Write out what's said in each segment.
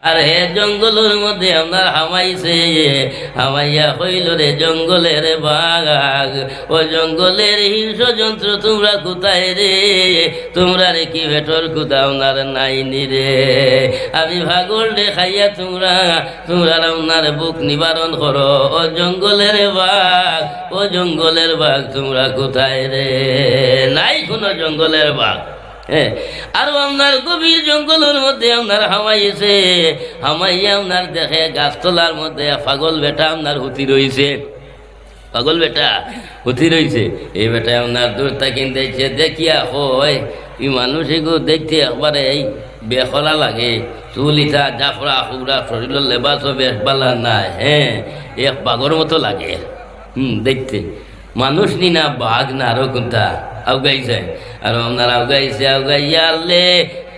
আর হে জঙ্গলের মধ্যে আপনার হামাইছে, হামাইয়া হইল রে জঙ্গলের বাঘ। ও জঙ্গলের হিংস্র যন্ত্র তোমরা কোথায় রে? তোমরা রে কি ভেটর কোথা আপনার নাইনি রে? আমি ভাগল রে খাইয়া তোমরা আপনার বুক নিবারণ করো। ও জঙ্গলের বাঘ, ও জঙ্গলের বাঘ তোমরা কোথায় রে? নাই কোনো জঙ্গলের বাঘ। হ্যাঁ, আর আপনার গভীর জঙ্গলের মধ্যে আপনার হামাইছে, হামাইয়া আপনার দেখে গাছতলার মধ্যে পাগল বেটা আপনার হুতি রয়েছে, পাগল বেটা হুতি রয়েছে। এই বেটা আপনার দূর থেকে দেখছে, দেখিয়া হয় এই মানুষ এগো দেখতে একবারে এই বেখলা লাগে, চুলিটা জাফরা হুগরা শরীরের লেবাসও বেশ বালা নাই। হ্যাঁ, এক বাঘর মতো লাগে দেখতে, মানুষ নি না বাঘ না আরো কোনটা আউগাইছে। আর আপনার আউগাইছে, আউগাইয়া আনলে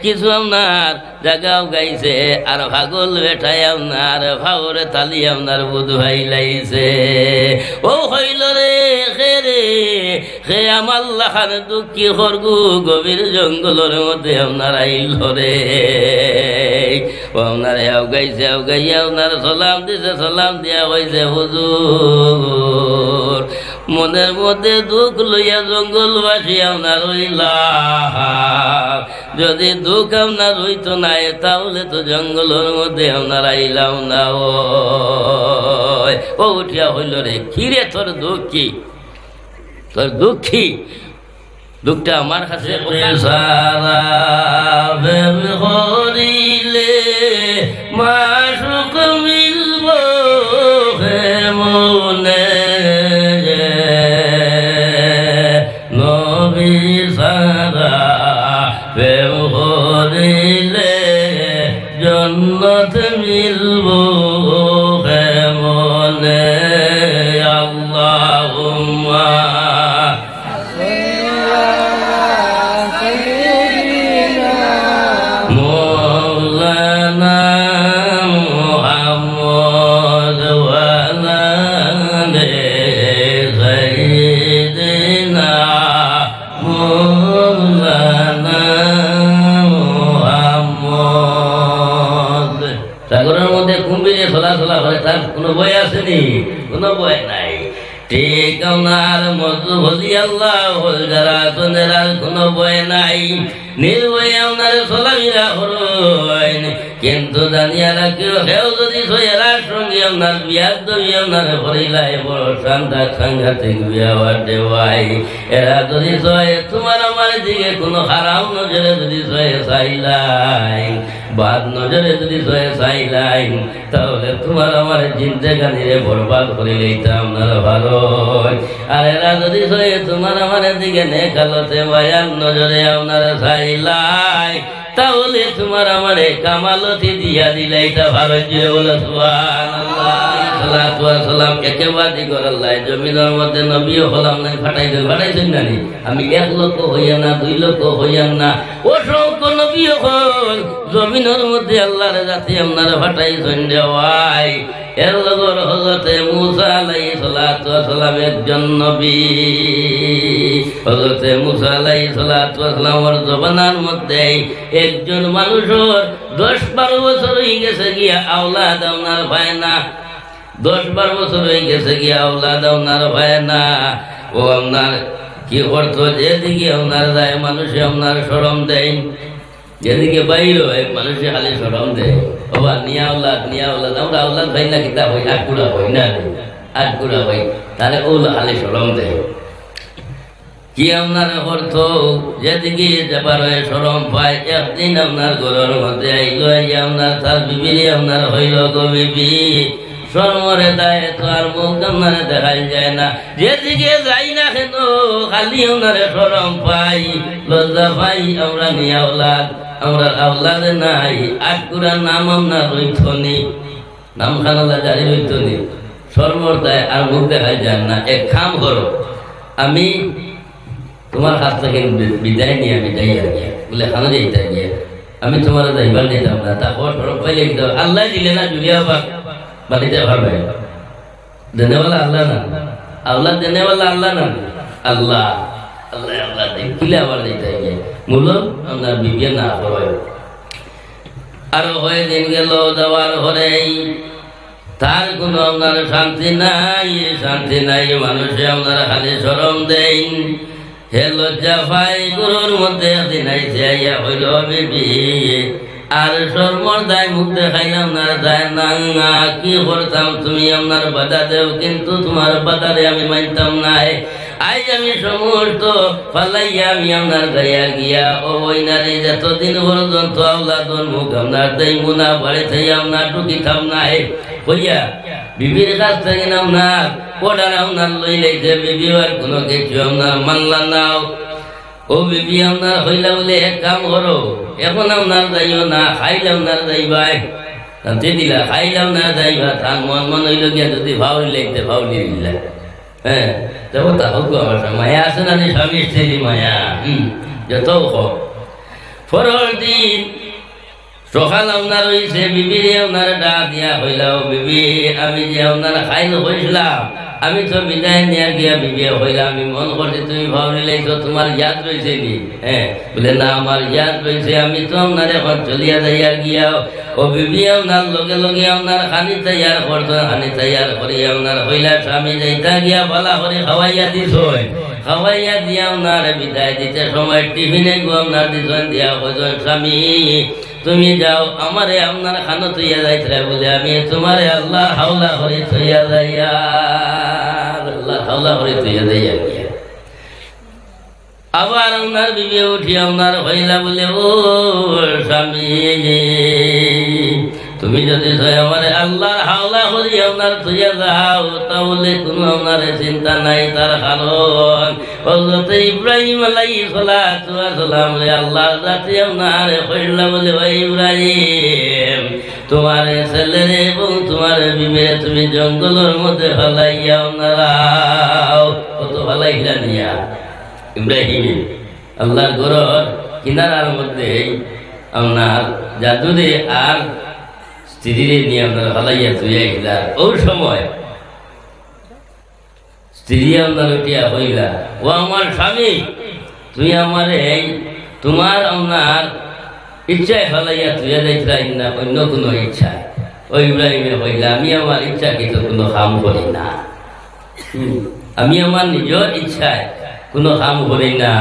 কিছু আপনার জায়গা আউগাইছে। আর ভাগল বেঠায় আপনার ভাগরে তালি আপনার বুধ ভাই লাইছে। ও হইল রে খে রে খে আমার লাখান দুঃখী হরগু গভীর জঙ্গলের মধ্যে আপনার আইল রে। ও আপনার আউগাইছে, আউগাইয়া আপনার সালাম দিছে, সালাম দিয়া হয়েছে হুজুর মনের মধ্যে দুঃখ লইয়া জঙ্গলবাসী আপনার হইলা। যদি দুঃখ আপনার হইতো না তাহলে তো জঙ্গলের মধ্যে আপনার আইলাম না। ও উঠিয়া হইল রে, কিরে তোর দুঃখ কি? তোর দুঃখী দুঃখটা আমার কাছে সারা হরিলে মাসুক মিলব হে মনে নবী সারা প্রেম হরিলে জন্নত মিলব হে মনে। আল্লাহুম্মা সাগরের মধ্যে কুম্ভীরে চলাচলা করে, তার কোনো বই আসেনি? কোনো বই নাই। ঠিক আপনার মজু হলি আল্লাহ হল যারা তোদের আর কোনো বই নাই, নির্ভয়ে আপনার চলাফেরা করুন। কিন্তু জানিয়া রাখিও হেও যদি সয়েরার সঙ্গে আপনার বিয়ার দবি আপনার হরিলাই বড় শান্তা সাংঘাতিক বিয়া দেওয়াই। এরা যদি সয়ে তোমার আমার দিকে কোনো খারাপ নজরে যদি সয়ে চাইলাই, বাদ নজরে যদি সয়ে চাইলাই, তাহলে তোমার আমার জিন্দেগানিরে বরবাদ করিলেই তা আপনার ভালো। আর এরা যদি সয়ে তোমার আমার দিকে নেকালতে মায়ার নজরে আপনার চাইলাই, তাহলে তোমার আমারে কামালতি দিয়া দিলে এটা ভালো। যে বলে সুবহানাল্লাহ একেবারে করল্লাই জমিনের মধ্যে নবীও হলাম নাই, ফাটাইছেন না নি? আমি 1 লক্ষ হইয়া না 2 লক্ষ হইয়া না অসংখ্য নবীও হল জমিনের মধ্যে আল্লাহর জাতি আপনারা ফাটাইছেন দেওয়াই। এর লগর হযরতে মূসা আলাইহিস সালাতু ওয়াস সালাম একজন নবী। হযরতে মূসা আলাইহিস সালাতু ওয়াস সালামের জবানার মধ্যে একজন মানুষের 10-12 বছর হয়ে গেছে গিয়া আওলাদ আপনার হয় না। 10-12 বছর হয়ে গেছে গিয়া আওলাদ আপনার হয় না। ও আপনার কি করতো, যেদিকে আপনার যায় মানুষে আপনার শরম দেয়, যেদিকে বাইর হয় মানুষে খালি শরম দেয়। বাবা নিয়া আওলাদ, নিয়া আওলাদ। আমরা আওলাদ ভাই না কিতা হই, আটকুড়া হই না, আটকুড়া হই, তাহলে ওলা খালি শরম দেয়। কি আপনার অর্থ যেদিকে যাবার হয় শরম পায়। একদিন আপনার ঘরের মধ্যে আইলো, আপনার তার বিবিরে আপনার হইল গো বিবি শরমরে দেয় তো আর মুখ আপনারে দেখাই যায় না। যেদিকে যাই না কেন খালি আপনারে শরম পাই, লজ্জা পাই। আমরা নিয়ে আওলাদ, আমরা আওলাদ নাই, আটকুড়ার নাম আপনার রইথনি, নাম খানালা জারি রইথনি, শরমর দেয় আর মুখ দেখাই যায় না। এক কাম করো, আমি তোমার কাছ থেকে বিদায় নিয়ে আমি যাই আর গিয়া বলে খানা যাইতে গিয়ে আমি তোমার যাইবার দিতাম না। তারপর সরব পাইলে আল্লাহ দিলে না, জুড়িয়া বাড়িতে পারবে। দেনেওয়ালা আল্লাহ না, আল্লাহ দেনেওয়ালা আল্লাহ না, আল্লাহ আল্লাহ আল্লাহ কিলে আবার দিতে গিয়ে মূল আপনার বিবিয়া না করো। আর কয়েকদিন গেল যাওয়ার পরেই তার কোনো আপনার শান্তি নাই মানুষে আপনার খালি শরম দেই হে লজ্জা পাই গরুর মধ্যে একদিন আইসে আইয়া হইল বিবি আর শর্মর দায় মুখ দেখাইলাম না দায় না কি করতাম তুমি আপনার বাধা দেও কিন্তু তোমার বাধারে আমি মানতাম নাই আজ আমি সমস্ত পালাইয়া আমি আপনার গাইয়া গিয়া ও ওইনারে যতদিন পর্যন্ত আওলাদর মুখ আপনার দেই মুনা বাড়ি থেকে আপনার টুকিতাম নাই হইয়া বিবির কাছ থেকে আপনার ওটার আপনার লই লাইছে বিবি আর কোনো কিছু আপনার মানলা নাও ও বিবি আপনার হইলা বলে এক কাম করো এখন আপনার যাইও না খাইলাম না যাইবাই তাতে দিলা খাইলাম না যাইবা তার মন হইল গিয়া যদি ভাউলি লাগতে ভাউলি দিলা হ্যাঁ দেখো তা হোক আমার মায়া আছে না স্বামী স্ত্রী মায়া যত হোক পরের দিন সকাল আপনার হইছে বিবির আপনার ডাক দিয়া হইলাও বিবি আমি যে আপনার খাইল হইছিলাম আমি তো বিদায় নিয়ে গিয়া বিবি হইলাম আমি মন করছি তুমি ভাবলি লাইছো তোমার ইয়াদ রয়েছে নি হ্যাঁ বলে না আমার ইয়াদ রয়েছে আমি তো আপনার এখন চলিয়া যাইয়া গিয়া ও বিবি আপনার লগে লগে আপনার খানি তৈয়ার করতো খানি তৈয়ার করি আপনার হইলা স্বামী যাইতা গিয়া বলা করে খাওয়াইয়া দিস খাওয়াইয়া দিয়া আপনার বিদায় দিতে সময় টিফিনে গো আপনার দিছেন দিয়া হইছেন স্বামী তুমি যাও আমারে আপনার খানো তৈয়া যাইতে বলে আমি তোমারে আল্লাহ হাওলা করে তৈয়া যাইয়া আল্লাহ হাওলা করে তৈয়া যাইয়া গিয়া আবার আপনার বিবি উঠি আপনার হইলা বলে ও স্বামী তুমি যদি আমার আল্লাহ হাওলা করি আপনার তুইয়া যাও তাহলে কোনো আপনার চিন্তা নাই তার কারণ হযরত ইব্রাহিম আলাইহিস সালাতু ওয়াস সালাম আল্লাহ জাতি আপনার কইলা বলে ভাই ইব্রাহিম তোমার ছেলে এবং তোমার বিবিরে তুমি জঙ্গলের মধ্যে ফেলাইয়া আপনারাও কত ফেলাইলা নিয়া ইব্রাহিম আল্লাহর ঘরের কিনারার মধ্যে আপনার জাদুরে আর স্ত্রীরে নিয়ে আপনারা ফালাইয়া তুইয়া গেলা ওই সময় স্ত্রী আপনার উঠিয়া হইলা ও আমার স্বামী তুই আমার তোমার আপনার ইচ্ছায় ফালাইয়া তুইয়া যাইছিলাম না অন্য কোনো ইচ্ছায় ওই ইব্রাহিমে হইলা আমি আমার ইচ্ছা কিন্তু কোনো কাম করি না আমি আমার নিজের ইচ্ছায় কোনো কাম করি না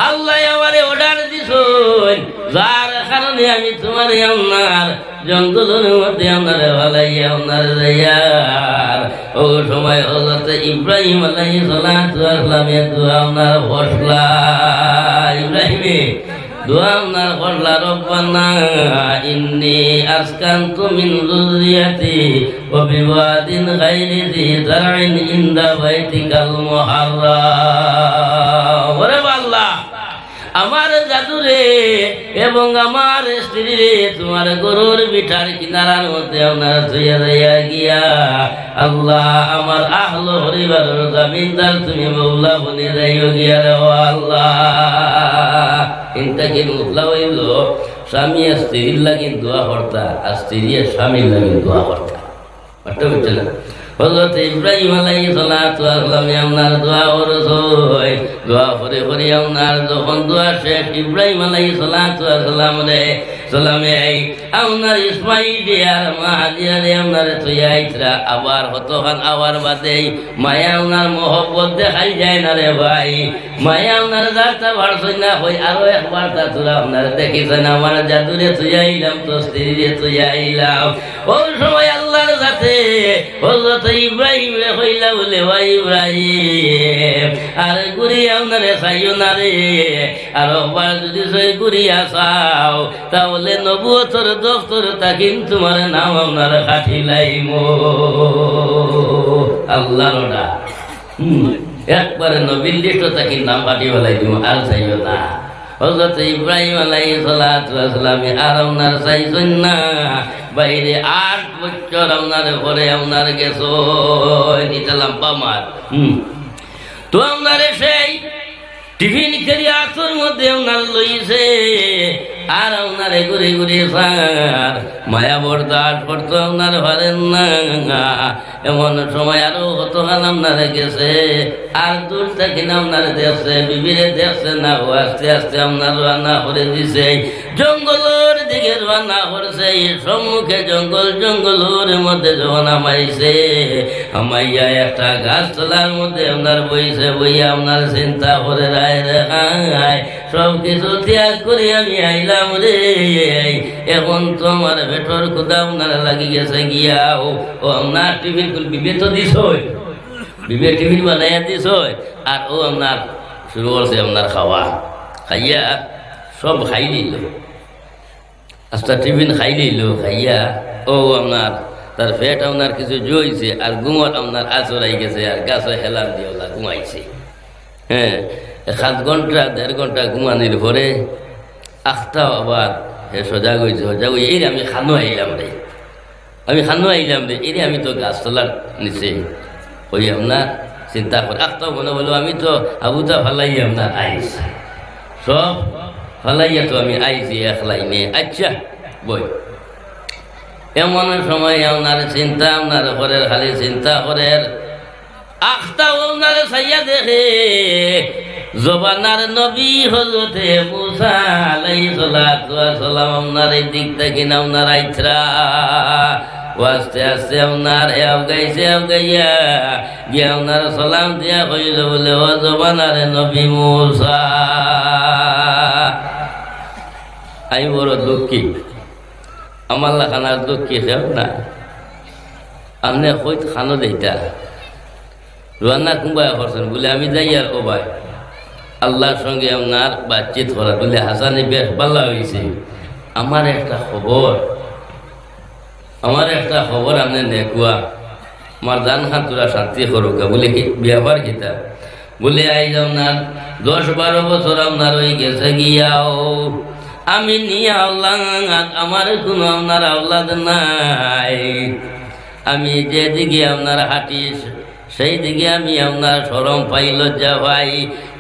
আল্লাহ আমারে অর্ডার দিছেন যার কারণে আমি তোমার আপনার জঙ্গলের মধ্যে আপনার ভালাইয়া আপনার যাইয়ার ও সময় হযরত ইব্রাহিম আলাইহিস সালাতু ওয়াস সালামের দোয়া আপনার ফসলা ইব্রাহিমে দোয়া আপনার ফসলা রব্বানা ইন্নী আসকানতু মিন যুররিয়াতি ওয়া বিওয়াদিন গায়রি যি যারইন ইনদা বাইতিকাল মুহাররাম ওরে আল্লাহ আমার জাদুরে এবং আমার স্ত্রী রে তোমার গরুর বিঠার কিনারার মধ্যে আপনার থইয়া যাইয়া গিয়া আল্লাহ আমার আহল পরিবারের জামিনদার তুমি মৌলা বনে যাইও গিয়া রে ও আল্লাহ ইনটাকে মৌলা হইল স্বামী স্ত্রীর লাগি দোয়া করতা আর স্ত্রী স্বামীর লাগি দোয়া করতা বুঝতে বুঝছে না হযরত ইব্রাহিম আলাইহিস সালাতু ওয়াস সালাম আপনার দোয়া করছই দোয়া করে করে আপনার যখন দোয়া শেষ ইব্রাহিম আলাইহিস সালাতু ওয়াস সালামে আপনার ইসমাইল আর মা হাজিরা আপনার তুইয়া আইতরা আবার হতখান আবার বাদে মায়া আপনার মহব্বত দেখাই যায় না রে ভাই মায়া আপনার যারটা ভাড়ছই না হই আরো একবার তা তোরা আপনার দেখিছেন আমার জাদুরে তুইয়া আইলাম তো স্ত্রীরে তুইয়া আইলাম ওই সময় আল্লাহর সাথে হযরত ইব্রাহিম রে হইলা বলে ভাই ইব্রাহিম আর গুড়িয়া আপনারে চাইও না রে আর একবার যদি সই গুড়িয়া চাও তাহলে নবুয়তর দফতর তাকিন তোমার নাম আপনার খাটিলাইম আল্লাহর না একবারে নবীর লিস্ট তাকিন নাম কাটি বেলাই দিব আর চাইও না হযরত ইব্রাহিম আলাইহিস সালাতু ওয়াস সালাম আর আপনার চাইছেন না বাইরে 8 বছর আপনার ঘরে আপনার গেছো নিতালাম পামার তো আপনার সেই টিফিন খেলি আতর মধ্যে আপনার লইছে আর আপনারে ঘুরে ঘুরে সার মায়া বরদাস করতে আপনার পারেন না। এমন সময় আরো কতখান আপনারে গেছে, আর দূর থেকে না আপনার দেখছে, বিবিরে দেখছে না, ও আস্তে আস্তে আপনার রান্না করে দিছে, জঙ্গলের দিকে রান্না করছে। সম্মুখে জঙ্গল, জঙ্গলের মধ্যে যখন আমাইছে, আমাইয়া একটা গাছতলার মধ্যে আপনার বইছে, বইয়া আপনার চিন্তা করে রায় রেখায় সব কিছু ত্যাগ করে আমি আইলাম রে। এখন তো আমার ভেতর খুদা আপনার লাগি গেছে গিয়া। ও আপনার টিফিন বিবে তো দিস, বিবে টিফিন বানাইয়া দিস, আর ও আপনার শুরু করছে আপনার খাওয়া। খাইয়া সব খাই নিল, আস্তা টিফিন খাই নিল। খাইয়া ও আপনার তার পেট আপনার কিছু জইছে, আর ঘুমর আপনার আচরাই গেছে, আর গাছে হেলার দিয়ে ওলা ঘুমাইছে। হ্যাঁ, 7 ঘন্টা 1.5 ঘন্টা ঘুমানির পরে আখটা আবার হে সজাগ হয়েছে। সজাগ হয়ে এই আমি খানো আইলাম রে, আমি খানো আইলাম রে, এই আমি তো গাছতলার নিচে ওই আপনার চিন্তা করে আখটাও মনে বলো আমি তো আবুতা ফালাই আপনার আইস, সব ফালাইয়া তো আমি আইছি একলাই নিয়ে। আচ্ছা বই এমন সময় আপনার চিন্তা আপনার ঘরের খালি চিন্তা করের আখটা আপনার সাইয়া দেখে জবানার নবী হজরতে মুসা আলাইহিস সালাতু ওয়াস সালাম আপনার এই দিক থেকে না আপনার আইতরা আস্তে আস্তে আপনার গাইছে, গাইয়া গিয়ে আপনার সালাম দিয়া কইল বলে ও জবানার নবী মুসা, আমি বড় দুঃখী, আমার খানার দুঃখী খেও না, আপনি কই খানো দেইতা রান্না কুম্বাই করছেন বলে আমি যাই। আর ও ভাই আল্লাহর সঙ্গে আপনার বাতচিত করা বলে হাসানি বেশ ভালো হয়েছে। আমার একটা খবর আপনি নেকুয়া, আমার দান খান তোরা শান্তি করুক বলে কি ব্যবহার কিতা বলে আই আপনার 10-12 বছর আপনার ওই গেছে গিয়াও আমি নিয়ে আল্লাহ, আমার কোনো আপনার আওলাদ নাই। আমি যেদিকে আপনার হাঁটিস সেই দিকে আমি আপনার শরম পাই, লজ্জা পাই।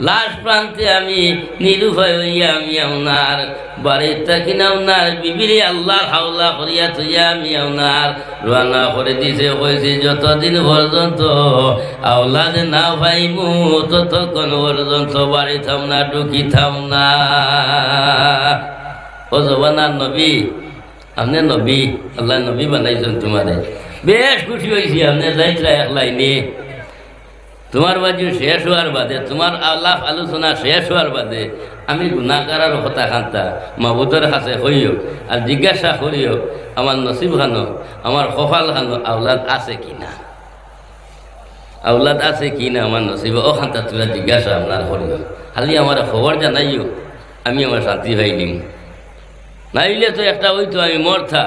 লাস্ট প্রান্তে আমি নিরুপায় হইয়া আমি আপনার বাড়ির থাকি না আপনার বিবিরে আল্লাহ হাওলা করিয়া থইয়া আমি আপনার রান্না করে দিছে। কইছি যতদিন পর্যন্ত আওলাদ না পাইমু ততক্ষণ পর্যন্ত বাড়ি থাম না, ঢুকি থাম না। ও জবানার নবী, আপনি নবী, আল্লাহ নবী বানাইছেন তোমারে, বেশ খুশি হয়েছি। আপনি যাইতরা একলাই নিয়ে তোমার বাজু শেষ হওয়ার বাদে, তোমার আলাপ আলোচনা শেষ হওয়ার বাদে আমি গুণাকার কথা খান্তা মাহবুদের কাছে হইও আর জিজ্ঞাসা করিও আমার নসিব খানো, আমার কপাল খানো আওলাদ আছে কিনা, আওলাদ আছে কিনা আমার নসিব। ও খান্তা তোরা জিজ্ঞাসা আপনার করিও, খালি আমার খবর জানাইও, আমি আমার শান্তি পাইলিম। নাইলে তো একটা ওই তো আমি মরথা,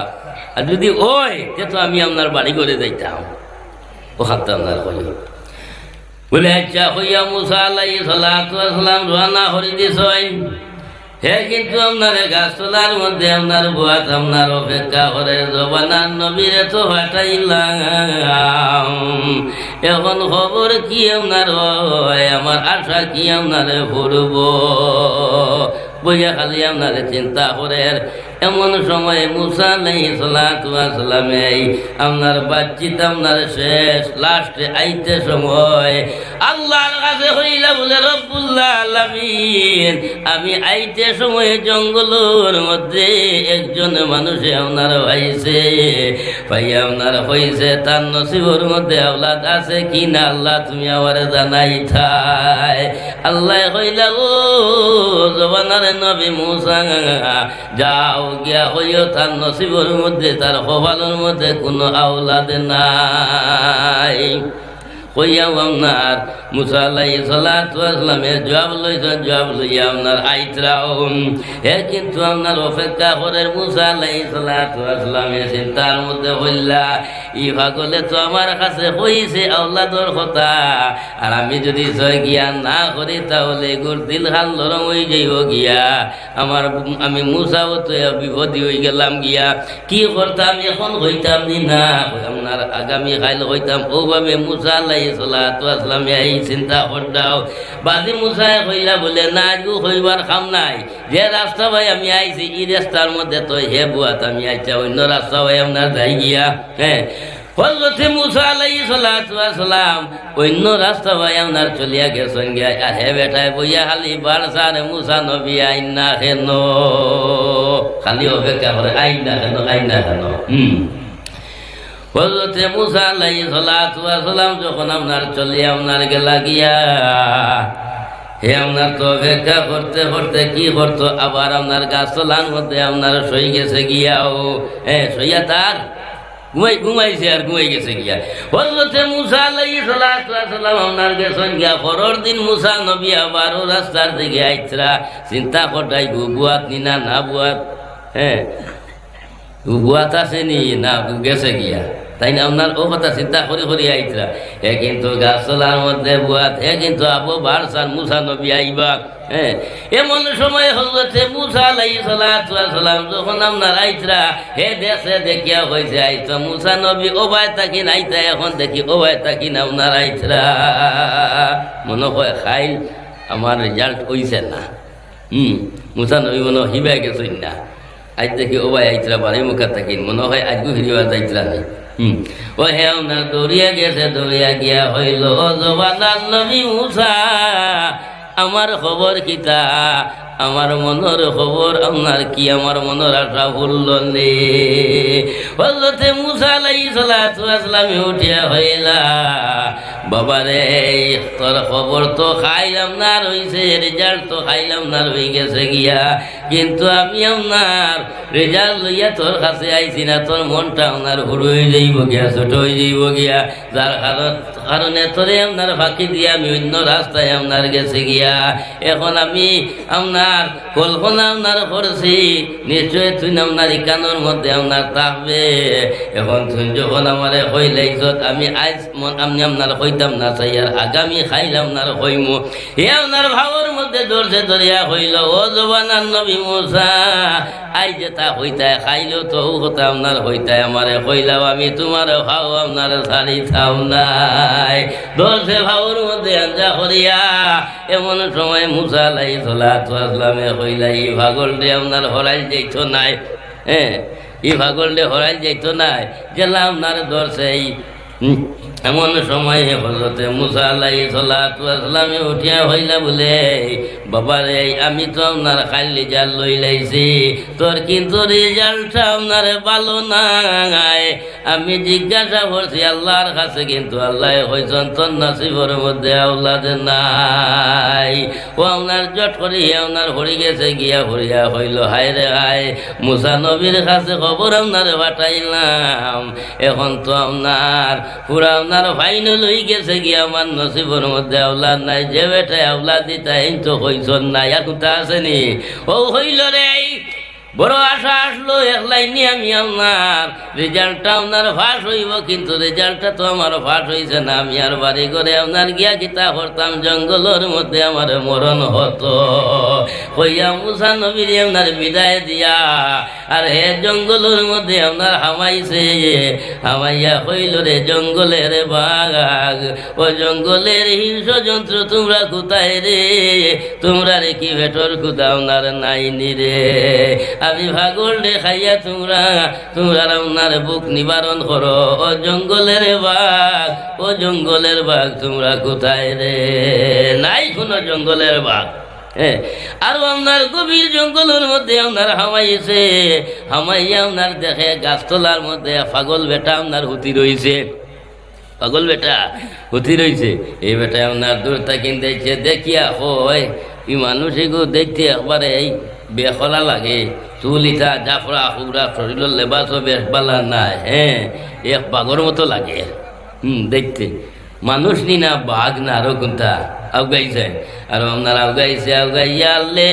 আর যদি ওই তো আমি আপনার বাড়ি করে যাইতাম। ও খান্তা আপনার করিও বলে আচ্ছা হইয়া মুসা আলাইহিস সালাতু ওয়াস সালাম রান্না করে দিছই। হে কিন্তু আপনার গাছতলার মধ্যে আপনার বুয়াত আপনার অপেক্ষা করে জবানার নবীরে তো হটাইলাম। এখন খবর কি আপনার হয়, আমার আশা কি আপনার পড়ব, বইয়া খালি আপনার চিন্তা করে। এমন সময় মুসা আলাইহিস সালাতু ওয়াস সালামে আপনার বাতচিত আপনার শেষ, লাস্টে আইতে সময় আল্লাহর কাছে হইলা বলে রব্বুল আলামিন, আমি আইতে সময় জঙ্গলের মধ্যে একজন মানুষে আপনার পাইছে, পাইয়া আপনার হইছে তার নসিবর মধ্যে আওলাদ আছে কি না আল্লাহ তুমি আমার জানাই থাই। আল্লাহ কইলা ও জবানার নবী মুসা, যাও গিয়া হইও তার নসিবর মধ্যে, তার কপালের মধ্যে কোনো আওলাদ নাই। কইয়াও আপনার মুসা আলাইহিস সালাতু ওয়াস সালামের জবাব লইছেন, জবাব লইয়া আপনার আইতরাও হে কিন্তু আপনার অপেক্ষা করে মুসা আলাইহিস সালাতু ওয়াস সালামের চিন্তার মধ্যে হইলা ই পাগলে তো আমার কাছে কইছে আওলাদর কথা, আর আমি যদি জয় গিয়া না করি তাহলে গুর দিল খান লরম হয়ে যাইব গিয়া, আমি মুসাও তো বিপদী হয়ে গেলাম গিয়া, কি করতাম এখন হইতাম না, আপনার আগামী কাল হইতাম। ওভাবে মুসা আলাইহিস আলাইহিস সালাতু ওয়াস সালাম এই চিন্তা করদাও বাদি মুসা কইলা বলে না আজু হইবার কাম নাই যে রাস্তা ভাই আমি আইছি এই রাস্তার মধ্যে তো হে বুয়াত আমি আইছা অন্য রাস্তা ভাই আপনার যাই গিয়া হ্যাঁ হযরত মুসা আলাইহিস সালাতু ওয়াস সালাম অন্য রাস্তা ভাই আপনার চলিয়া গেছেন গিয়া আর হে বেটায় বইয়া খালি বারসার মুসা নবী আইনা হেন খালি অপেক্ষা করে আইনা হেন হযরত মুসা আলাইহিস সালাতু ওয়াস সালাম যখন আপনার চলিয়া আপনার গেলা গিয়া হে আপনার তো অপেক্ষা করতে করতে কি করতো আবার আপনার গাছতলার মধ্যে আপনার সই গেছে গিয়া ও হ্যাঁ সইয়া তার ঘুমাইছে আর ঘুমাই গেছে গিয়া হযরত মুসা আলাইহিস সালাতু ওয়াস সালাম আপনার গেছেন গিয়া পরের দিন মুসা নবী আবার ও রাস্তার দিকে আইতরা চিন্তা করতাই বুয়াত নি না বুয়াত হ্যাঁ বুয়াত আছে নি না গেছে গিয়া তাই না আপনার ও কথা চিন্তা করে করে আইতরা হে কিন্তু গাছতলার মধ্যে বুয়াত হে কিন্তু আবু বারসান মুসা নবী আইবা হ্যাঁ এমন সময় হযরত মুসা আলাইহিস সালাতু ওয়াস সালাম যখন আপনার আইতরা হে দেশে দেখিয়া হয়েছে আইতো মুসা নবী ওবায় তাকি নাইতা এখন দেখি ওবায় তাকি না আপনার আইতরা মনে হয় খাইল আমার রেজাল্ট হইছে না মুসা নবী মনে হিবাই গেছেন না আজ দেখি ওবাই আইতরা বাড়ি মুখা থাকিন মনে হয় আজকে ফিরিবা যাইতরা নেই ও হে আপনার দৌড়িয়া গেছে দৌড়িয়া গিয়া হইল জবানার নবী মুসা আমার খবর কিতা আমার মনের খবর আপনার কি আমার মনের আশা ভুলল নে হযরত মুসা আলাইহিস সালাতু ওয়াস সালাম উঠিয়া হইলা বাবারে তোর খবর তো খাইলাম না রইছে রেজাল্ট তো খাইলাম না রই গেছে গিয়া কিন্তু আমি আপনার রেজাল্ট লইয়া তোর কাছে আইছি না তোর মনটা আপনার হুড় হয়ে যাইব গিয়া ছোট হয়ে যাইব গিয়া যার কারণে তোরে আপনার ফাঁকি দিয়ে আমি অন্য রাস্তায় আপনার গেছে গিয়া এখন আমি আপনার কল্পনা আপনার করছি নিশ্চয় তুই আপনার ইকানোর মধ্যে আপনার থাকবে এখন তুই যখন আমার হইলাইছ আমি আজ আমি আপনার হইতাম না চাই আর আগামী খাইলাম আপনার হইমু এ আপনার ভাবর মধ্যে ধরছে ধরিয়া হইল ও জবানার নবী মুসা আই যে তা হইতায় খাইলেও তো কথা আপনার হইতায় আমারে হইলাম আমি তোমার ভাও আপনার ছাড়িতাম নাই ধরছে ভাবর মধ্যে আঞ্জা করিয়া এমন সময় মুসা আলাইহিস সালাতু ওয়াস সালামে হইলা ই ভাগলটা আপনার হরাই যাইত নাই হ্যাঁ ই ভাগলটা হরাই যাইত নাই গেলাম আপনার ধরছে এমন সময় হযরত মুসা আলাইহিস সালাতু ওয়াস সালামে উঠিয়া হইলা বলে বাবারে আমি তো আপনার খালি রেজাল্ট লই লাইছি তোর কিন্তু রেজাল্টটা আপনার ভালো নাই আমি জিজ্ঞাসা করছি আল্লাহর কাছে কিন্তু আল্লাহ হইছেন তোর নসিবের মধ্যে আওলাদ নাই ও আপনার জট করে আপনার হরি গেছে গিয়া হরিয়া হইল হায় রে হায় মুসা নবীর কাছে খবর আপনার পাঠাইলাম এখন তো আপনার পুরা আপনার ফাইনাল হয়ে গেছে গিয়া আমার নসিবের মধ্যে আওলাদ নাই যে বেটায় আওলাদ দিতা এই তো হইছন নাই এখন তা আসেনি ও হইল রে বড় আশা আসলো একলাই নি আমি আপনার রেজাল্টটা আপনার ফাঁস হইব কিন্তু রেজাল্টটা তো আমার ফাঁস হয়েছে না আমি আর বাড়ি করে আপনার গিয়া কিতা করতাম জঙ্গলের মধ্যে আমার মরণ হতো হইয়া মুসা নবীর আপনার বিদায় দিয়া আর হে জঙ্গলের মধ্যে আপনার হামাইছে হামাইয়া হইল রে জঙ্গলের বাঘ ও জঙ্গলের হিংস্র যন্ত্র তোমরা কোথায় রে তোমরা রে কি ভেটর খুদা আপনার নাইনি রে আমি ভাগল দেখাইয়া তোমরা আপনার বুক নিবারণ করো ও জঙ্গলের বাঘ তোমরা কোথায় রে নাই কোনো জঙ্গলের বাঘ আর আপনার গভীর জঙ্গলের মধ্যে আপনার হামাইছে হামাইয়া আপনার দেখে গাছতলার মধ্যে পাগল বেটা আপনার হুতি রয়েছে পাগল বেটা হুতি রয়েছে এই বেটা আপনার দূর থেকে দেখছে দেখিয়া হয় ই মানুষ এগো দেখতে একবারে এই বেখলা লাগে চুলিটা জাফরা হুবরা শরীরের লেবাসও বেশ বালা নাই হ্যাঁ এক বাঘর মতো লাগে দেখতে মানুষ নি না বাঘ না আরো কোনটা আউগাইছে আর আপনার আউগাইয়া আনলে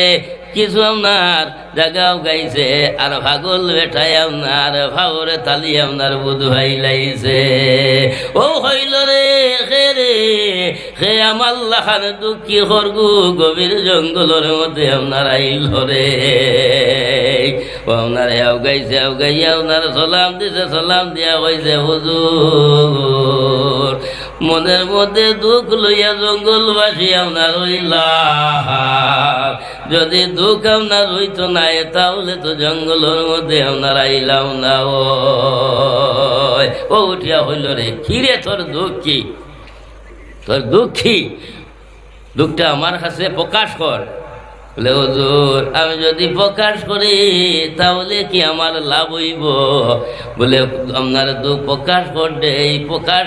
কিছু আপনার জায়গা আউগাইছে আর ভাগল বেঠাই আপনার ভাগরে তালি আপনার বুধ ভাই লাইছে ও হইল রে হে আমার লাখান দুঃখী হরগু গভীর জঙ্গলের মধ্যে আপনার আইল রে ও আপনার আউগাইয়া আপনার সালাম দিছে সালাম দিয়া হয়েছে হুজুর ও মনের মধ্যে দুঃখ লইয়া জঙ্গলবাসী আপনার হইলাম। যদি দুঃখ আপনার হইতো না তাহলে তো জঙ্গলের মধ্যে আপনার আইলাম না। ও উঠিয়া হইল রে, কিরে তোর দুঃখ কি? তোর দুঃখী দুঃখটা আমার কাছে প্রকাশ কর। বলে হুজুর আমি যদি প্রকাশ করি তাহলে কি আমার লাভ হইব? বলে আপনার দুঃখ প্রকাশ করতে এই প্রকাশ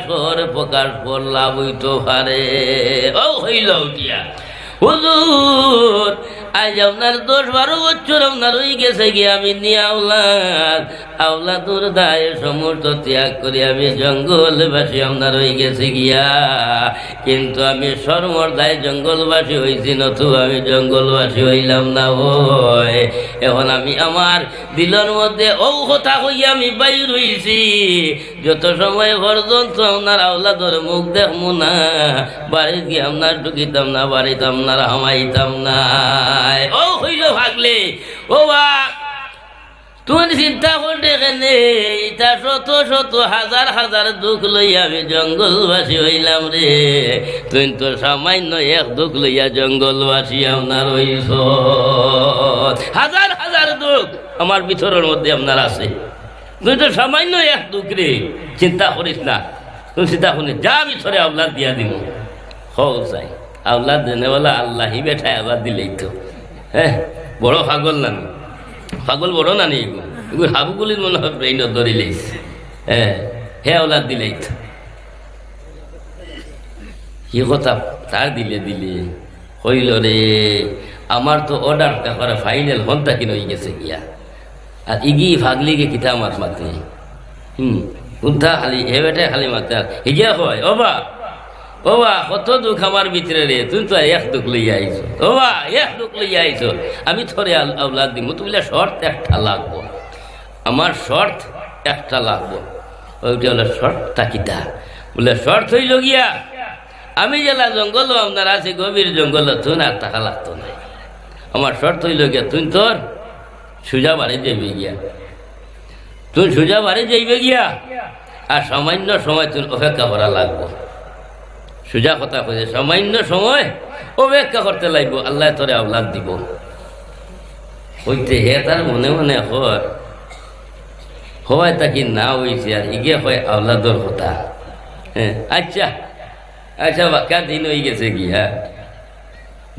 কর লাভ হইতো পারে। ও হইল উঠিয়া, হুজুর আজ আপনার 10-12 বছর আপনার হয়ে গেছে গিয়ে আমি নিয়ে আওলাদুর দায়ে সমস্ত ত্যাগ করি আমি জঙ্গলবাসী আপনার হয়ে গেছে গিয়া। কিন্তু আমি সর্বর দায় জঙ্গলবাসী হয়েছি, নতু আমি জঙ্গলবাসী হইলাম না। ওই এখন আমি আমার দিলের মধ্যে ও কথা হইয়া আমি বাইর হইছি, যত সময় পর্যন্ত আপনার আওলাদর মুখ দেখমু না বাড়িতে গিয়ে আপনার ঢুকিতাম না, বাড়িতে আপনার হামাইতাম না। ও হইল ভাগলে, ও বা তুমি চিন্তা করতে কেনে এটা শত শত হাজার দুঃখ লইয়া আমি জঙ্গলবাসী হইলাম রে। তুই তো সামান্য এক দুঃখ লইয়া জঙ্গলবাসী আপনার হইছ। হাজার দুঃখ আমার ভিতরের মধ্যে আপনার আছে, তুই তো সামান্য এক দুঃখ রে। চিন্তা করিস না, তুই চিন্তা করিস, যা ভিতরে আওলাদ দিয়া দিব। হও চাই আওলাদ দেনেওয়ালা আল্লাহি বেঠায় আওলাদ দিলেই তো। হ্যাঁ বড় পাগল না, পাগল বড় না নেই, এগুলো হাবুগুলির মনে হয় ব্রেইন ধরিলেই। হ্যাঁ হে আওলাদ দিলেই তো। কি কথা তার দিলে হইল রে। আমার তো অর্ডারটা করে ফাইনাল ঘন্টা কিনে হয়ে গেছে গিয়া। আর ইগি ফাগলিকে কিতা মাত মাতে কোনটা খালি হে বেটে খালি মাতে আর হিগিয়া হয় ও বা কত দুঃখ আমার ভিতরে রে, তুই তো এক দুঃখ লইয়া আইছো। ও বা এক দুঃখ লইয়া আইছো, আমি থরে আওলাদ দিব। তো বলে শর্ত একটা লাগবো, আমার শর্ত একটা লাগবো। ওইটা হলো শর্তটা কিতা? বলে শর্ত হইল গিয়া আমি জেলা জঙ্গল আপনার আছে গভীর জঙ্গল, তুই আর টাকা লাগতো না। আমার শর্ত হইল গিয়া তুই তোর সোজা বাড়ি যাইবে গিয়া, তুই সোজা বাড়ি যাইবে গিয়া আর সামান্য সময় তুই অপেক্ষা করা লাগবো। সোজা কথা কইছে, সামান্য সময় অপেক্ষা করতে লাগবো, আল্লাহ তোরে আওলাদ দিব। হইতে হে তার মনে মনে হয় তাকি না হইছে আর ইগে হয় আওলাদর কথা। হ্যাঁ আচ্ছা বাক্কা দিন হয়ে গেছে গিয়া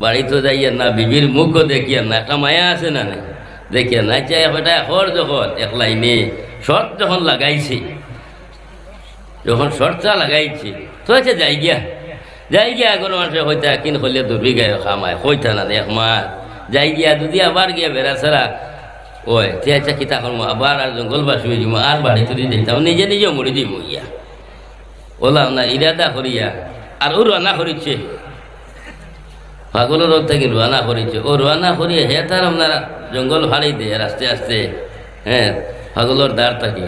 বাড়ি তো যাইয়া না, বিবির মুখও দেখিয়া না, একটা মায়া আছে না দেখিয়া না। আচ্ছা এটা হর যখন এক লাইনে শর্ট যখন লাগাইছে, যখন শর্টটা লাগাইছে তো আচ্ছা যাই গিয়া কোনো মানুষের হইতা কিন হইলে দুবি গায়ে খামায় হইতা না এক মাস যাই গিয়া যদি আবার গিয়া বেড়া ছাড়া ওই তে আচ্ছা কিতা করবো আবার আর জঙ্গলবাসী হয়ে যাব আর বাড়ি তুলি যাইতাম, নিজেও মরি দিব গিয়া ওলাম না ইরাদা করিয়া। আর ও রান্না করিছে পাগলের রোগ থেকে রান্না করিছে, ও রান্না করিয়া হে তার আপনারা জঙ্গল ফাড়ি দেয় আর আস্তে আস্তে। হ্যাঁ পাগলের দ্বার থাকি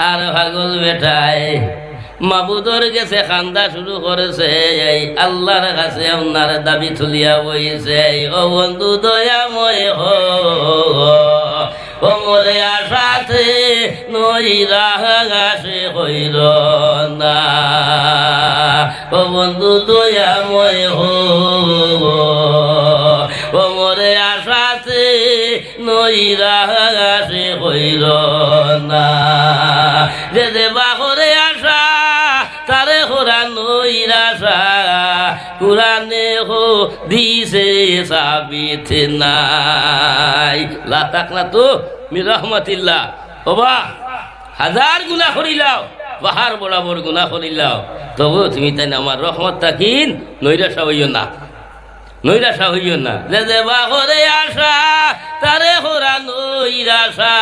আর পাগল বেটায় মাবুদর গেছে খান্দা শুরু করেছে, এই আল্লাহর কাছে আপনার দাবি তুলিয়া বইছে। ও বন্ধু দয়াময় ও মরে আশাতে নইরা গাছে হইল না। ও বন্ধু দয়াময় ও মরে আশাতে নইরা গাছে হইল না। যে বাহরে আশা তারে হোরা নইরাশা কুরানে হো দিছে সাবিত নাই। লাতাক না তো মি রহমতিল্লাহ। ওবা হাজার গুণা করিলাও, বাহার বরাবর গুণা করিলাও, তবু তুমি তাই আমার রহমত তাকিন নৈরাশা হইও না, নৈরাশা হইও না। যে বাহরে আশা তারে হোরা নৈরাশা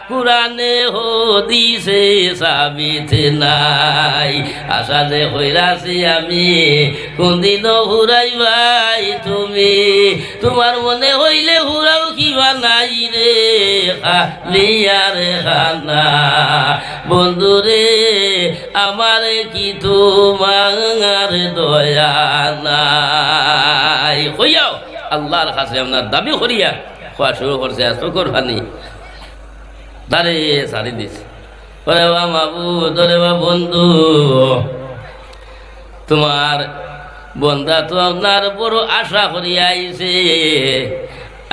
কুরানে হো দিছে সাবিত নাই। আশা যে হইরাছি আমি কোনদিন হুরাইবাই তুমি, তোমার মনে হইলে হুরাও কিবা নাই রে খালিয়ারে খানা। বন্ধুরে আমারে কি তোমার দয়া নাই? হইয়াও আল্লাহর কাছে আপনার দাবি করিয়া খোয়া শুরু করছে, চোখর পানি দাঁড়ে ছাড়ি দিছে। ওরে বা মাবুদ, ওরে বা বন্ধু, তোমার বন্দা তো আপনার বড় আশা করিয়া আইছে।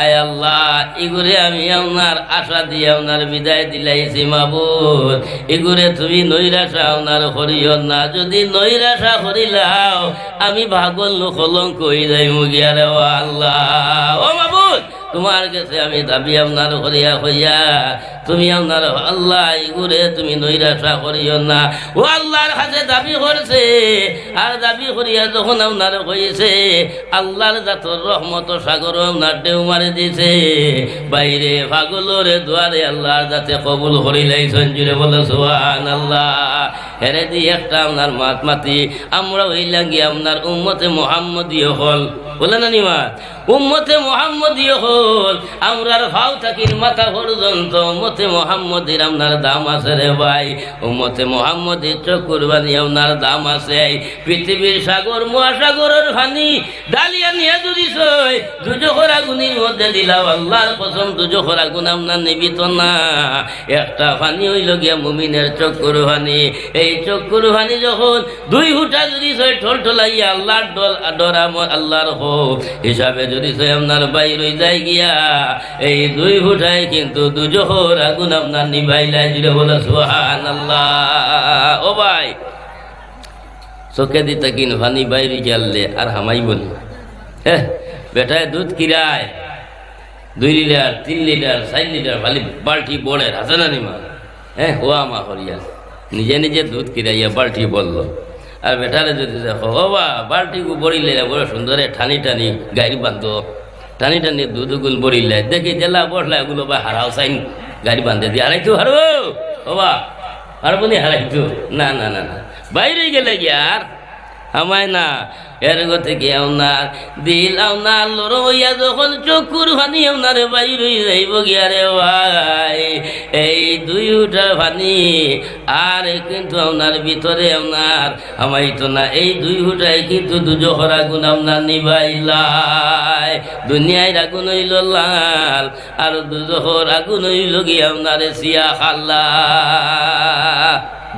আয় আল্লাহ, এগুরে আমি আপনার আশা দিয়ে আপনার বিদায় দিলাইছি মাবুদ। এগুরে তুমি নৈরাশা আপনার করিও না। যদি নৈরাশা করিলাও আমি ভাগল কলঙ্ক হয়ে যাই মুগিয়া রে ও আল্লাহ। ও মাবুদ, তোমার কাছে আমি দাবি আপনার করিয়া হইয়া তুমি আপনার আল্লাহ এগুরে তুমি নৈরাশা করিও না। ও আল্লাহর কাছে দাবি করছে, আর দাবি করিয়া যখন আপনার হয়েছে আল্লাহর জাতর রহমত সাগর আপনার ঢেউ মারি দিছে। বাইরে পাগলরে দুয়ারে আল্লাহর যাতে কবুল করিলাইছেন, জুড়ে বলে সুবহানাল্লাহ। হেরে দি একটা আপনার মাত মাতি আমরা হইলাম গিয়ে আপনার উম্মতে মুহাম্মদীয় হল, বলে না নিমা উম্মতে মুহাম্মদীয় হল। আমরার ভাও থাকির মাথা পর্যন্ত উম্মতে মুহাম্মদীর আপনার দাম আছে রে ভাই। উম্মতে মুহাম্মদীর চোখ কুরবানি আপনার দাম আছে। পৃথিবীর সাগর মহাসাগরের পানি ডালিয়া নিয়ে যদি সই দুজোখর আগুনের মধ্যে দিলাম, আল্লাহর কসম দুজোখর আগুন আপনার নিবিত না। একটা পানি হইল গিয়া মুমিনের চোখ কুরবানি। এই চোখ কুরবানি যখন দুই হুটা যদি সই ঠোল ঠোলাইয়া আল্লাহর ডর আল্লাহর হোক হিসাবে যদি সে আপনার বাইর হয়ে যায় গিয়া এই দুই ফুটায় কিন্তু দুজোহর আগুন আপনার নিভাইলাই জুড়ে বলে সুবহানাল্লাহ। ও ভাই, চোখে দিতে কিন ভানি বাইরে জ্বাললে আর হামাই বলি হ্যাঁ বেটায় দুধ কিরায় 2 লিটার 3 লিটার 4 লিটার খালি বাল্টি বড়ের আছে না নিমা হ্যাঁ ও আমা করিয়া নিজে নিজে দুধ কিরাইয়া বাল্টি বললো। আর বেটারে যদি দেখো ও বা বাল্টিগু বড়িলে বড় সুন্দরে ঠানি টানি গাড়ি বাঁধো, টানি টানি দুধগুল বড়িলে দেখি জেলা বসলা এগুলো বা হারাও চাইন গাড়ি বাঁধে দিয়ে হারাইতো হারো ও বা হারবো নি হারাইতো না না না না বাইরে গেলে কি আর আমায় না। এর থেকে আপনার দিল আপনার লড়ইয়া যখন চকুর ভানি আপনার বাইরে যাইব গিয়া রে ভাই এই 2 উঠার ভানি আর কিন্তু আপনার ভিতরে আপনার আমাইতো না। এই 2 উঠাই কিন্তু দুজোহর আগুন আপনার নিভাইলাই। দুনিয়ায় আগুন হইল লাল আর দুজোহর আগুন হইল গিয়া আপনার সিয়া খাল্লা।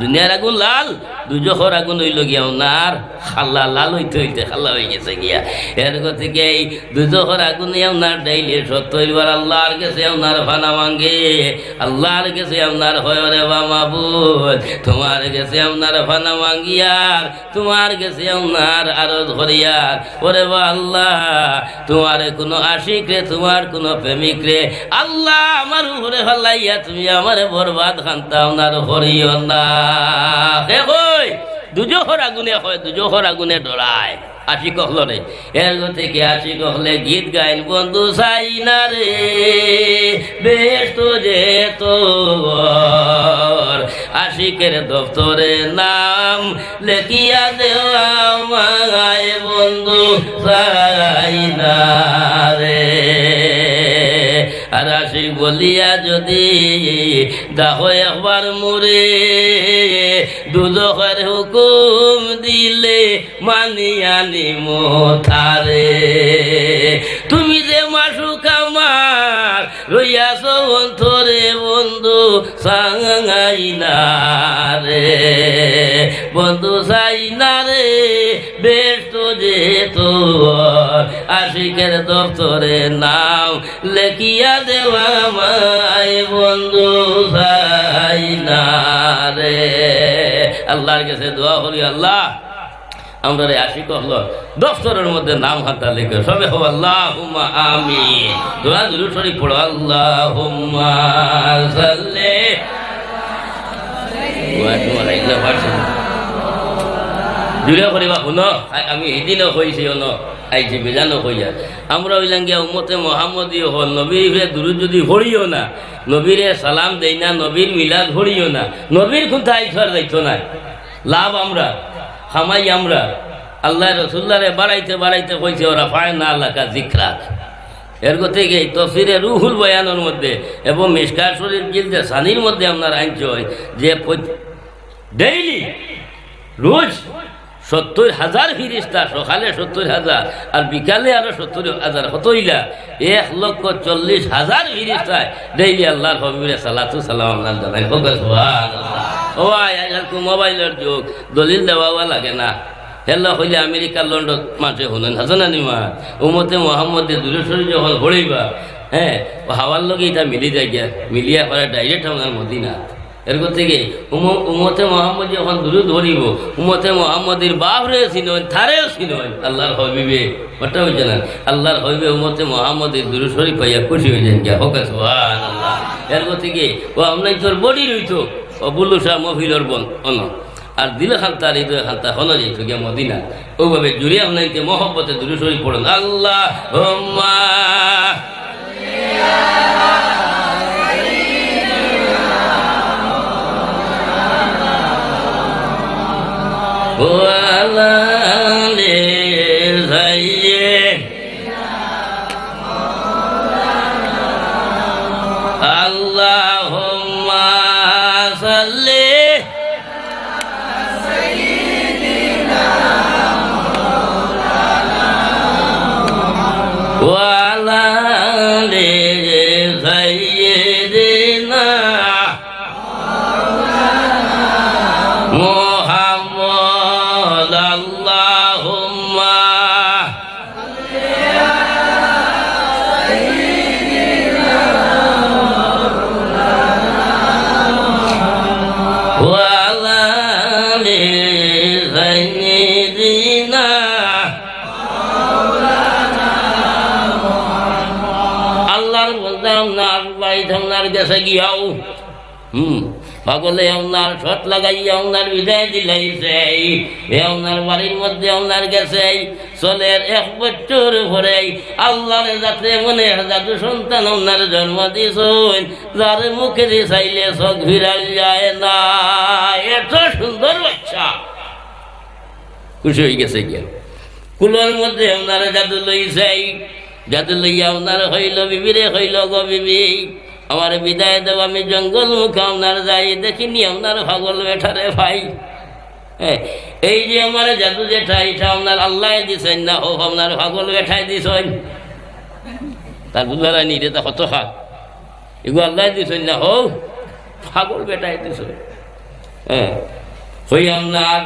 দুনিয়ার আগুন লাল, দুজোহর আগুন হইল গিয়া ওনার খাল্লা লাল হইতে হইতে খাল্লা হয়ে গেছে গিয়া। এর থেকে এই দুজোহর আগুনে আপনার ডাইলে 70 বার আল্লাহর কাছে আপনার ফানা মাঙ্গে। আল্লাহর কাছে আপনার হয় রে বা মাবুদ, তোমার কাছে আপনার ফানা মাঙ্গিয়ার, তোমার কাছে আপনার আরো ধরিয়ার। ওরে বা আল্লাহ, তোমার কোনো আশিক রে, তোমার কোনো প্রেমিক রে আল্লাহ আমার উপরে ফালাইয়া তুমি আমার বরবাদ খান্তা আপনার হরিও না। দুজোহর আগুনে হয়, দুজোহর আগুনে ডরায় আশিক হলরে। এর থেকে আশিক হলে গীত গাইন বন্ধু চাই না রে বেশ তো যে তোর আশিকের দপ্তরে নাম লেখিয়া দেওয়া মায় বন্ধু চাই না রে। আর আশিক বলিয়া যদি দাহ একবার মুরে দুজখের হুকুম দিলে মানিয়া নিমো থারে। তুমি যে মাসুক আমার রইয়াছ অন্তরে বন্ধু সাঙাই না রে, বন্ধু চাই না রে বেশ তো যে তোর আশিকের দপ্তরে নাম লেখিয়া দেওয়া মায় বন্ধু চাই না রে। আল্লাহর কাছে দোয়া করি, আল্লাহ আমরা রে আশিক হলো দফতরের মধ্যে নাম হাতা লিখে সবে হো আল্লাহুম্মা আমিন। দোয়া দুরূদ শরীফ পড়ো আল্লাহুম্মা সাল্লি জুড়ে করিবা শুনো আমি এদিনও হয়েছি শুনো আইছি বেজানো হইয়া আমরা হইলাম গিয়া উম্মতে মুহাম্মদীয় হল। নবীর দুরূদ যদি ভরিও না, নবীরে সালাম দেই না, নবীর মিলাদ ভরিও না, নবীর কোনটা আইসার যাইতো না লাভ আমরা খামাই আমরা। আল্লাহ রসুল্লাহরে বাড়াইতে বাড়াইতে কইছে ওরা পায় না আল্লাহ কা জিকরাত। এর থেকে এই তফসিরে রুহুল বয়ানের মধ্যে এবং মিশকাত শরীফ জিলদে সানির মধ্যে আপনার আইনছে হয় যে ডেইলি রোজ 70,000 ফিরিস্তা, সকালে 70,000 আর বিকালে আরো 70,000 হতইলা 1,40,000 ফিরিস্তায় ডেইলি আল্লাহর হবিবে সালাতু সালাম আপনার জানাই। ও ভাই আজকাল মোবাইলের যুগ, দলিল দেওয়া লাগে না, হেল্লা হইলে আমেরিকার লন্ডন মাঠে হলেন হাসানানি মা উমতে মোহাম্মদের দূরেশ্বরী যখন হড়ইবা হ্যাঁ ও হাওয়ার লগে এটা মিলি যায় গিয়া মিলিয়া পরে ডাইরেক্ট আমার মদিনা এরপর থেকে উমতে মোহাম্মদ যখন দূরে ধরিব উমতে মোহাম্মদের বাপরে চিনবেন থারেও চিনবেন আল্লাহর হবিবে ওটা হয়েছে না আল্লাহর হইবে উমতে মোহাম্মদের দূরেশ্বরী পাইয়া খুশি হয়ে যান গিয়া হোক সুবহানাল্লাহ। এরপর থেকে ও আমরাই তোর বডি রইতো ও বুল্লু শাহ মফিলর বন অন আর দিল খান্তা হৃদয় খান্তা হন যাইতো গিয়া মদিনা ওইভাবে জুড়ে আপনাকে মহব্বতে দূরে সরি পড়েন আল্লাহ আল্লাহুম্মা সাল্লি ওয়ালা আলি সাইয়্যিদিনা মুহাম্মদ আল্লাহুম্মা ওয়ালা আলি সাইয়্যিদিনা আল্লাহর বলতাম না বাড়ি থামনার গেছে গিয়াও পাগলে আপনার শট লাগাইয়া আপনার বিদায় দিলাইছে আপনার বাড়ির মধ্যে আপনার গেছে চলের 1 বছর পরে আল্লাহর যাতে মনে জাদু সন্তান আপনার জন্ম দিয়েছেন যার মুখে চাইলে চোখ ভিড়াল যায় না এত সুন্দর বাচ্চা খুশি হয়ে গেছে গিয়া কুলোর মধ্যে আপনার জাদু লইছে জাদু লইয়া আপনার হইল বিবিরে হইল গো বিবি আমার বিদায় দেব আমি জঙ্গল মুখে আপনার যাই দেখিনি আপনার পাগল বেঠারে ভাই হ্যাঁ এই যে আমার জাদু যেটা এটা আপনার আল্লাহ দিছেন না ও আপনার পাগল বেঠায় দিছেন তার বুঝারা নি রে তা কত খাক এগুলো আল্লাহ দিছেন না হো পাগল বেটায় দিছেন হ্যাঁ হই আপনার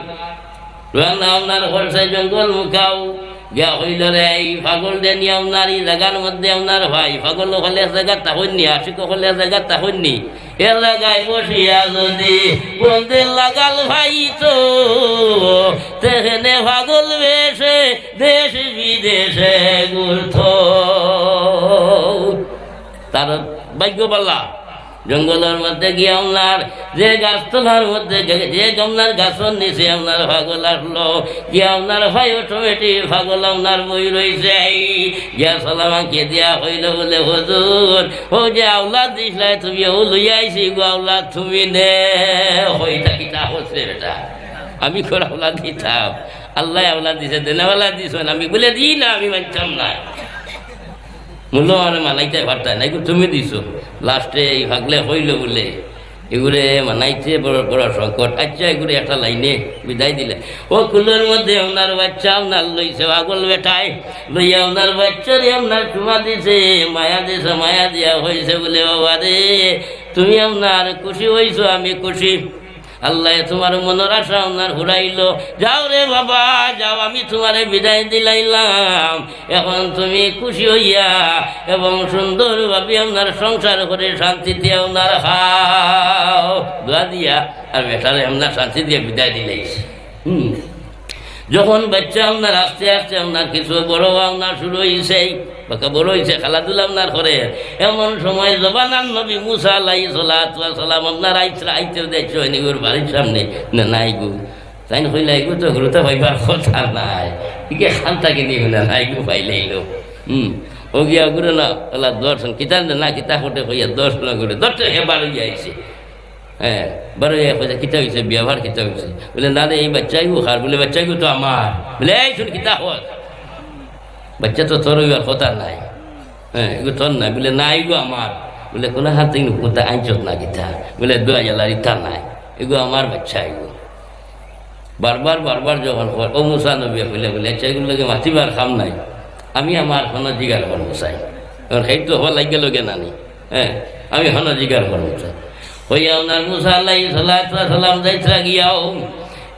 আপনার হরসাই জঙ্গল মুখাও গিয়া হইল রে এই পাগল দেনি আপনার এই জায়গার মধ্যে আপনার ভাই পাগল হলে জায়গা তাহননি আশিক হলে জায়গা তাহননি এ জায়গায় বসিয়া যদি বলতে লাগাল ভাই তো তেহেনে পাগল বেশে দেশ বিদেশে ঘুরত তার ভাগ্য পাল্লা জঙ্গলের মধ্যে গিয়ে আপনার যে গাছতলার মধ্যে যে আপনার গাছর নিচে আপনার পাগল আসলো গিয়ে আপনার ভাই অটোমেটিক পাগল আপনার বই রয়েছে গিয়া সালামাকে দেওয়া হইল বলে হুজুর ও যে আওলাদ দিসলাই তুমি ও লইয়া আইসি গো আওলাদ তুমি নে হইটা কিতা হচ্ছে বেটা আমি করে আওলাদ দিতাম আল্লাহ আওলাদ দিছে দেনাওয়ালা দিছেন আমি বলে দিই না আমি মানতাম না মূল্য মানে মানাইতে পারতাই না এগুলো তুমি দিছো লাস্টে এই ভাগলে হইল বলে এগুলো মানাইতে বড় বড় সংকট আচ্ছা এগুলো একটা লাইনে বিদায় দিলে ও কুলোর মধ্যে আপনার বাচ্চা আপনার লইছে পাগল বেটায় লইয়া আপনার বাচ্চারে আপনার চুমা দিছে মায়া দিছে মায়া দিয়া হয়েছে বলে বাবা রে তুমি আপনার খুশি হয়েছো আমি খুশি আল্লাহ তোমার মনের আশা আপনার হুরাইল যাও রে বাবা যাও আমি তোমারে বিদায় দিলাইলাম এখন তুমি খুশি হইয়া এবং সুন্দরভাবে আপনার সংসার করে শান্তিতে আপনার খাও দোয়া দিয়া আর বেটারে আপনার শান্তি দিয়ে বিদায় দিলাইছে যখন বাচ্চা আপনার আস্তে আস্তে আপনার কিছু বড় আপনার শুরু হয়েছে বাকা বড় হয়েছে খেলাধুলা আপনার করে এমন সময় জবানার নবী মুসা আলাইহিস সালাম আপনার আইতে দেখছো এনিগুর বাড়ির সামনে না নাই গু তাই না হইলে এগু তো ঘুরতে পাইবার কথা নাই ইকে শান্তাকে নিয়ে না নাই গু পাইলেইলো ও গিয়া ঘুরে না ওলা দর্শন কিতান না কিতা হতে হইয়া দর্শন করে দর্শন হেবার হইয়া আইছে হ্যাঁ বড় কিতা হয়েছে ব্যবহার কিতা হয়েছে বলে না রে এই বাচ্চাই হার বলে বাচ্চাই তো আমার বলে এই শুন কিতা হল বাচ্চা তো তোর আর কথা নাই হ্যাঁ এগুলো তোর নাই বলে না এগুলো আমার বলে কোনো হাত থেকে কোথায় আইনত না কিতা বলে দোয়া জ্বালার ইতা নাই এগুলো আমার বাচ্চা এগুলো বারবার বারবার যখন ও মুসা নবী বলে বলে আচ্ছা এগুলোকে মাতিবার খাম নাই আমি আমার হন জিগার করবো চাই এবার সেই তো হওয়া লাগিয়ে লোকে নানি হ্যাঁ আমি হন জিগার করবো চাই হইয়া আপনার মুসা আলাইহিস সালাম যাইতরা গিয়াও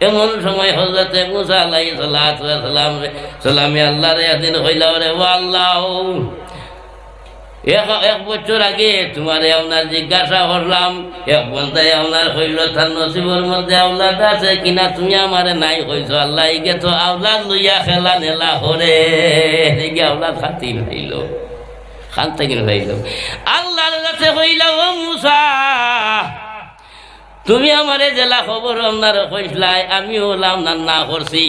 এমন সময় হযরতে মুসা আলাইহিস সালামে আল্লাহরে একদিন হইলা রে ও আল্লাহ, এক বছর আগে তোমারে আপনার জিজ্ঞাসা করলাম, এক বন্ধায় আপনার হইল তার নসিবর মধ্যে আওলাদ আছে কিনা, তুমি আমারে নাই কইছো। আল্লাহ ইগে তো আওলাদ লইয়া খেলা নেলা হরে, ইগে আওলাদ খাতির হইল, খান থেকে হইল। আল্লাহর কাছে হইল ও মুসা, তুমি আমারে জেলা খবর আপনার কইসলাই, আমি হলাম না করছি।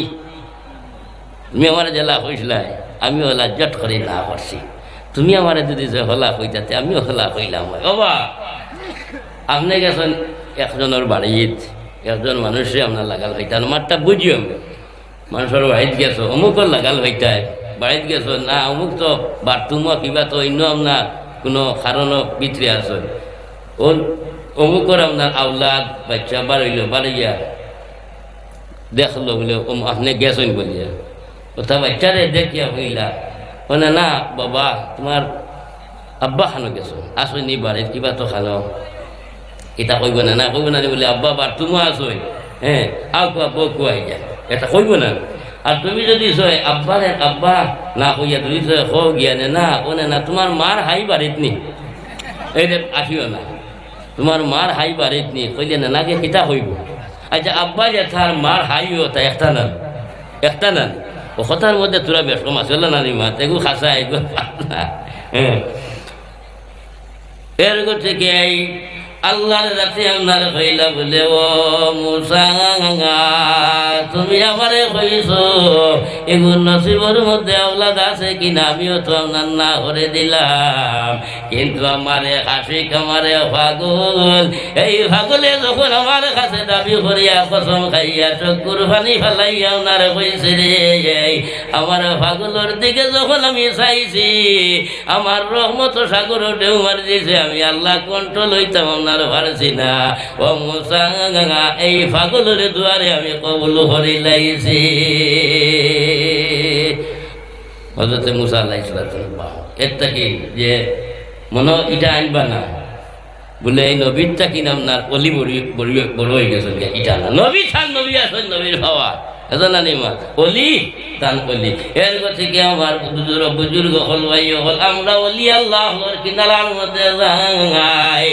তুমি আমার জেলা কইসলাই, আমি হলা জট করে না করছি। তুমি আমার যদি যে হলা হইতাতে আমিও হলা হইলাম। বাবা আপনি গেছেন একজনের বাড়িত, একজন মানুষে আপনার লাগাল হইতান, মারটা বুঝিও মানুষের বাড়িত গেছো, অমুকর লাগাল হইতায়, বাড়িত গেছো না অমুক তো বাথরুম কিবা তো অন্য আপনার কোনো কারণও ভিতরে আছে, ওর অমুকর আপনার আওলাদ বাচ্চা বাড়ইল, বাড়িয়া দেখলো বলে আপনি গেছেন বলিয়া, ওটা বাচ্চারে দেখিয়া হইলা মানে না বাবা তোমার আব্বা খানো গেছো, আসনি বাড়ির কিবা তো খানো, এটা কইব না, না কইব না বলে আব্বা বাথরুমও আসই, হ্যাঁ আও বউ কুয়াই যায়, এটা কইব না। আর তুমি যদি সয় আব্বারে আব্বা না কইয়া তুমি সয় হো গিয়া না ওনে না, তোমার মার হাই বাড়িত নি, এইটা আসিও না, তোমার মার হাই বাড়িত নি কইলে না নাকি কিতা হইব। আচ্ছা আব্বা যে তার মার হাইও তা একটা না, একটা না, ও কথার মধ্যে তোরা বেশ কম আসলে না নি মা, এগুলো খাসা এগুলো না। এরকম থেকে আল্লাহর রাতে আপনার হইলা বলে ও মুসা তুমি আমারে কইছো এগুলো নসিবর মধ্যে আওলাদ আছে কিনা, আমিও তো আপনার না করে দিলাম, কিন্তু আমারে আশিক আমারে পাগল, এই পাগলে যখন আমার কাছে দাবি করিয়া কসম খাইয়া চকুর পানি ফেলাইয়া আপনারে কইছে রে, আমার পাগলের দিকে যখন আমি চাইছি আমার রহমত সাগর ঢেউ মারি দিয়েছে, আমি আল্লাহ কন্ট্রোল হইতাম আপনার পারছি না। ও মুসা এই পাগলের দুয়ারে আমি কবুল করে লাইছি। হযরত মুসা আলাইহিস সালাম এর থেকে যে মনে এটা আনবা না বলে এই নবীরটা কি নাম না অলি বড় হয়ে গেছে, এটা না নবী থান, নবী আসেন নবীর ভাবা এজন আনিমা অলি তান অলি। এর থেকে আমার বুজুর্গ হল ভাই হল আমরা অলি আল্লাহর কিনারার মধ্যে যাই,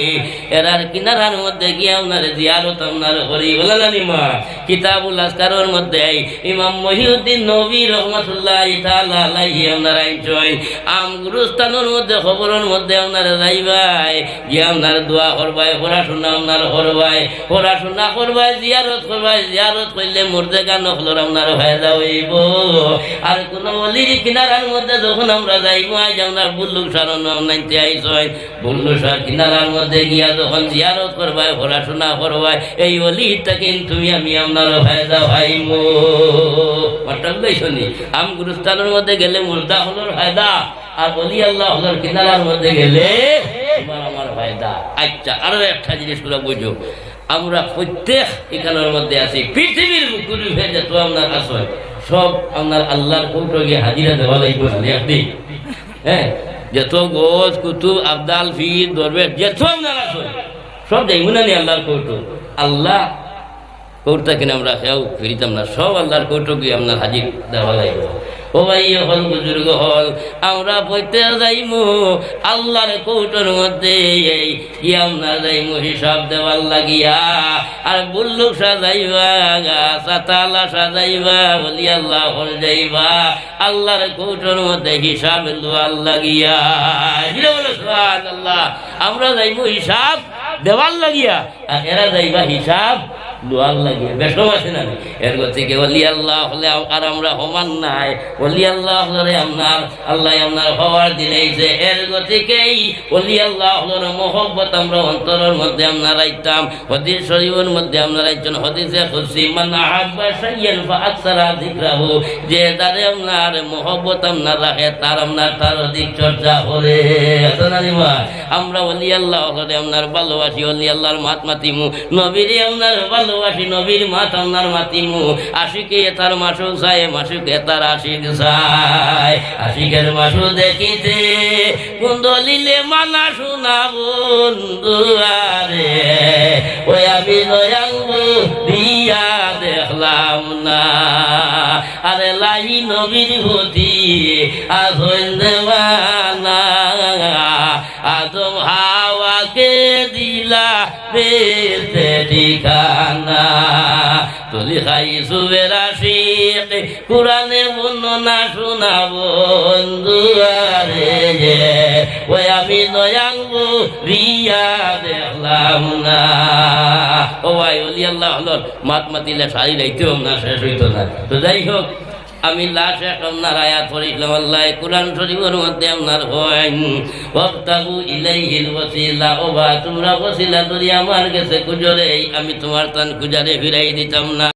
এরার কিনারার মধ্যে গিয়ে আপনার জিয়ারত আপনার করি বলে নানিমা। কিতাবুল আসকারের মধ্যে ইমাম মহিউদ্দিন নবী রহমাতুল্লাহ তাআলা আলাইহি আপনার আইন আমগুরুস্তানের মধ্যে খবরের মধ্যে আপনারা যাইবাই, গিয়ে আপনার দোয়া করবাই, পড়াশোনা আপনার করবাই, পড়াশোনা করবাই, জিয়ারত করবাই, জিয়ারত করলে মুর্দে গান হলোর আপনার ফায়দা হইব। আর কোন অলির কিনারার মধ্যে যখন আমরা যাইব, আজ আপনার বুল্লুক সারণ নাইতে আইসই, বুল্লু সার কিনারার মধ্যে গিয়া যখন জিয়ারত করবাই, পড়াশোনা করবাই, এই অলিটা কিন্তু আমি আপনার ফায়দা হইব। শুনি আম গুরুস্থানের মধ্যে গেলে মুর্দা হলোর ফায়দা, আর অলি আল্লাহ হলোর কিনারার মধ্যে গেলে তোমার আমার ফায়দা। আচ্ছা আরো একটা জিনিস তোরা বুঝো, আমরা প্রত্যেক এখানের মধ্যে আছি, পৃথিবীর মুকুরি হয়ে যেত আপনার আসয় সব আপনার আল্লাহর কৌটো গিয়ে হাজিরা দেওয়া লাগবে একদিন। হ্যাঁ যত গোজ কুতুব আবদাল ফির দরবেশ যেত আপনার আসয় সব দেখবো না নি আল্লাহর কৌটো। আল্লাহ কৌটা কিনে আমরা খেয়াও ফিরিতাম না, সব আল্লাহর কৌটো গিয়ে আপনার হাজির দেওয়া লাগবে। ও ভাই হল বুজুর্গ হল আমরা বইতে যাইমু আল্লাহর কৌটোর মধ্যে কি আমরা যাইমু হিসাব দেওয়ার লাগিয়া, আর বুল্লুক সাজাইবা, সাতালা সাজাইবা, বলি আল্লাহ হল যাইবা আল্লাহর কৌটোর মধ্যে হিসাব দেওয়ার লাগিয়া। আল্লাহ আমরা যাইমু হিসাব দেওয়ার লাগিয়া, আর এরা যাইবা হিসাব দোয়ার লাগিয়া। বেশম আছে না এর থেকে বলি আল্লাহ হলে আর আমরা সমান নাই, বলি আল্লাহ হলে আপনার আল্লাহ আপনার হওয়ার দিনেছে। এর গতিকেই বলি আল্লাহ হলোর মহব্বত আমরা অন্তরের মধ্যে আমরা রাখতাম। হদিস শরীফের মধ্যে আমরা রাখছেন হদিসে খুশি মান আহাব্বা শাইয়ান ফাআকসারা যিকরাহু, যে তারে আপনার মহব্বত আমরা রাখে তার আপনার তার অধিক চর্চা করে। আমরা বলি আল্লাহ হলে আপনার ভালোবাসি, বলি আল্লাহর মাত মাতিমু, নবীরে আপনার ভালোবাসি, নবীর মাত আপনার মাতিমু। আশিকে তার মাসুক চায়, মাসুকে তার আশিক চায়, আশিকের মাসু দেখিতে কুন্দলিলে মানা শোনা বন্ধুয়ারে, ওই আমি দয়াঙ্গু দিয়া দেখলা না আরে লাই নবীর প্রতি আসল দেওয়ানা আদম হাওয়াকে দিলা পেতে ঠিকানা তুলি খাই সুবের আশিক কোরআনে বর্ণনা শোনা বন্ধু আরে ওই আমি নয়াঙ্গ রিয়া দেখলাম না ও ভাই অলি আল্লাহ হল মাতমা দিলে সারি লাইতেও না শেষ হইতো না তো যাই হোক আমি লাশ আপনার আয়াত পড়িলাম আল্লাহ কোরআন শরীফের মধ্যে আপনার হয় ওয়াবতাগু ইলাইহিল ওয়াসিলা ও বা তোমরা ওয়াসিলা ধরি আমার কাছে খুঁজরে আমি তোমার তান খুঁজারে ফিরাই দিতাম না